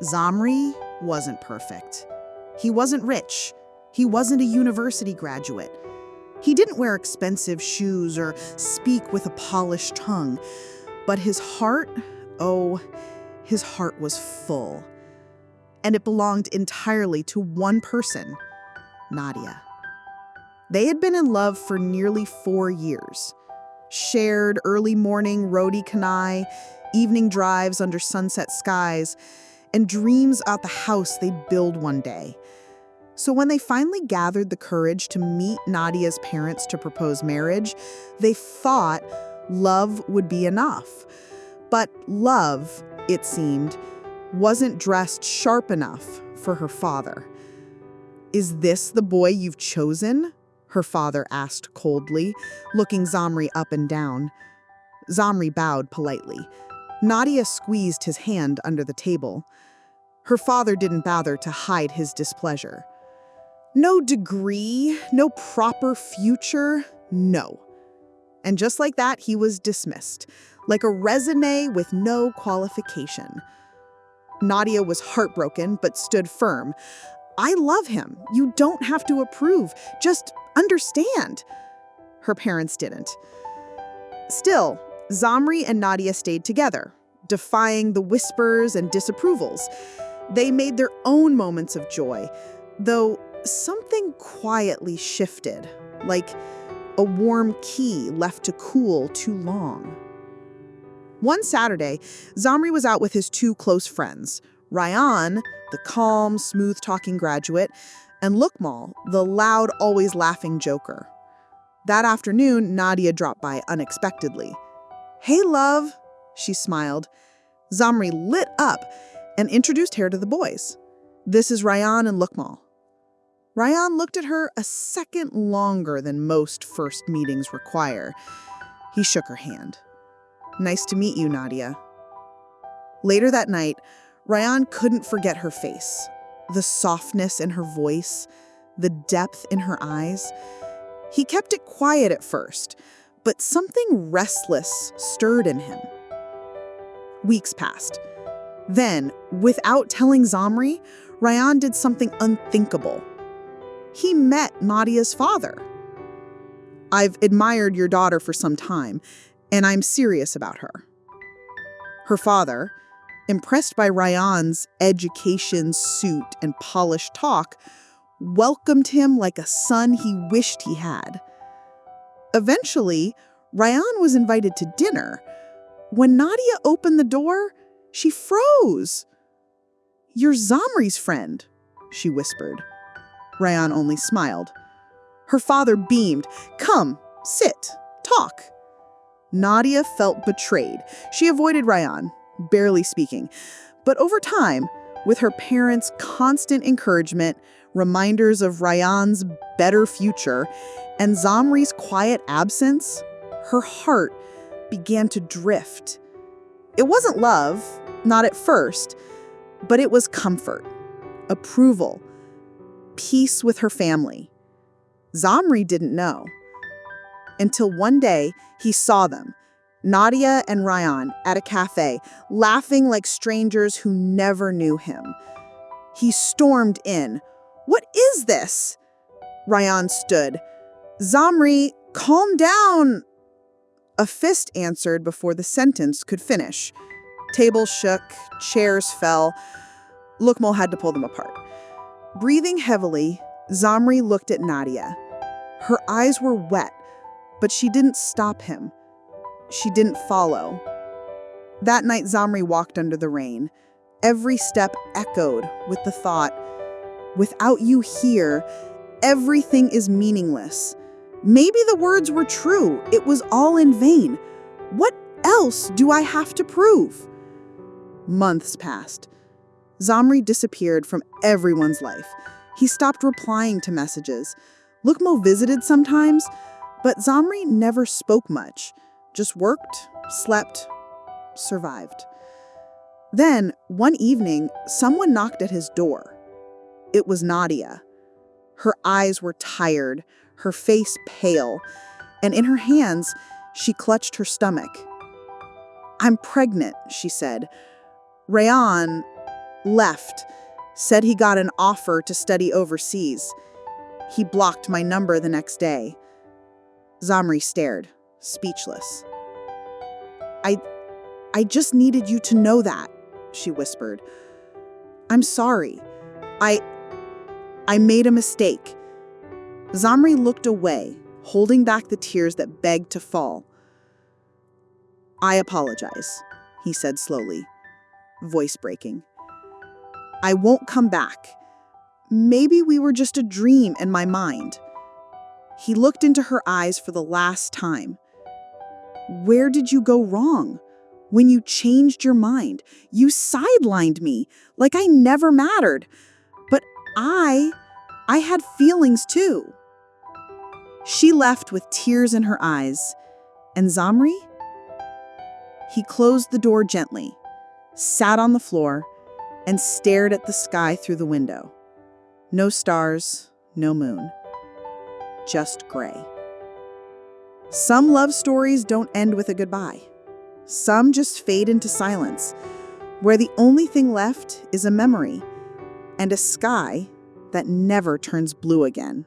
Zamri wasn't perfect. He wasn't rich. He wasn't a university graduate. He didn't wear expensive shoes or speak with a polished tongue. But his heart, his heart was full. And it belonged entirely to one person, Nadia. They had been in love for nearly 4 years. Shared early morning roadie canai, evening drives under sunset skies, and dreams about the house they'd build one day. So when they finally gathered the courage to meet Nadia's parents to propose marriage, they thought love would be enough. But love, it seemed, wasn't dressed sharp enough for her father. "Is this the boy you've chosen?" her father asked coldly, looking Zamri up and down. Zamri bowed politely. Nadia squeezed his hand under the table. Her father didn't bother to hide his displeasure. No degree, no proper future, no. And just like that, he was dismissed, like a resume with no qualification. Nadia was heartbroken, but stood firm. "I love him. You don't have to approve. Just understand." Her parents didn't. Still, Zamri and Nadia stayed together, defying the whispers and disapprovals. They made their own moments of joy, though something quietly shifted, like a warm key left to cool too long. One Saturday, Zamri was out with his 2 close friends, Ryan, the calm, smooth-talking graduate, and Lukmal, the loud, always laughing joker. That afternoon, Nadia dropped by unexpectedly. "Hey, love," she smiled. Zamri lit up and introduced her to the boys. "This is Ryan and Lukmal." Ryan looked at her a second longer than most first meetings require. He shook her hand. "Nice to meet you, Nadia." Later that night, Ryan couldn't forget her face, the softness in her voice, the depth in her eyes. He kept it quiet at first, but something restless stirred in him. Weeks passed. Then, without telling Zamri, Ryan did something unthinkable. He met Nadia's father. "I've admired your daughter for some time, and I'm serious about her." Her father, impressed by Ryan's education, suit, and polished talk, welcomed him like a son he wished he had. Eventually, Ryan was invited to dinner. When Nadia opened the door, she froze. "You're Zamri's friend," she whispered. Ryan only smiled. Her father beamed. "Come, sit, talk." Nadia felt betrayed. She avoided Ryan, barely speaking. But over time, with her parents' constant encouragement, reminders of Ryan's better future, and Zamri's quiet absence, her heart began to drift. It wasn't love, not at first, but it was comfort, approval, peace with her family. Zamri didn't know. Until one day, he saw them, Nadia and Ryan, at a cafe, laughing like strangers who never knew him. He stormed in. "What is this?" Ryan stood. "Zamri, calm down." A fist answered before the sentence could finish. Tables shook, chairs fell. Lukmal had to pull them apart. Breathing heavily, Zamri looked at Nadia. Her eyes were wet, but she didn't stop him. She didn't follow. That night, Zamri walked under the rain. Every step echoed with the thought, "Without you here, everything is meaningless." Maybe the words were true. It was all in vain. What else do I have to prove? Months passed. Zamri disappeared from everyone's life. He stopped replying to messages. Lukmo visited sometimes, but Zamri never spoke much. Just worked, slept, survived. Then, one evening, someone knocked at his door. It was Nadia. Her eyes were tired, her face pale, and in her hands, she clutched her stomach. "I'm pregnant," she said. "Rayan..." Left. Said he got an offer to study overseas. He blocked my number the next day. Zamri stared, speechless. I just needed you to know that, she whispered. I'm sorry. I made a mistake. Zamri looked away, holding back the tears that begged to fall. I apologize, he said slowly, voice breaking. I won't come back. Maybe we were just a dream in my mind. He looked into her eyes for the last time. Where did you go wrong? When you changed your mind, you sidelined me like I never mattered. But I had feelings too. She left with tears in her eyes. And Zamri? He closed the door gently, sat on the floor, and stared at the sky through the window. No stars, no moon. Just gray. Some love stories don't end with a goodbye. Some just fade into silence, where the only thing left is a memory and a sky that never turns blue again.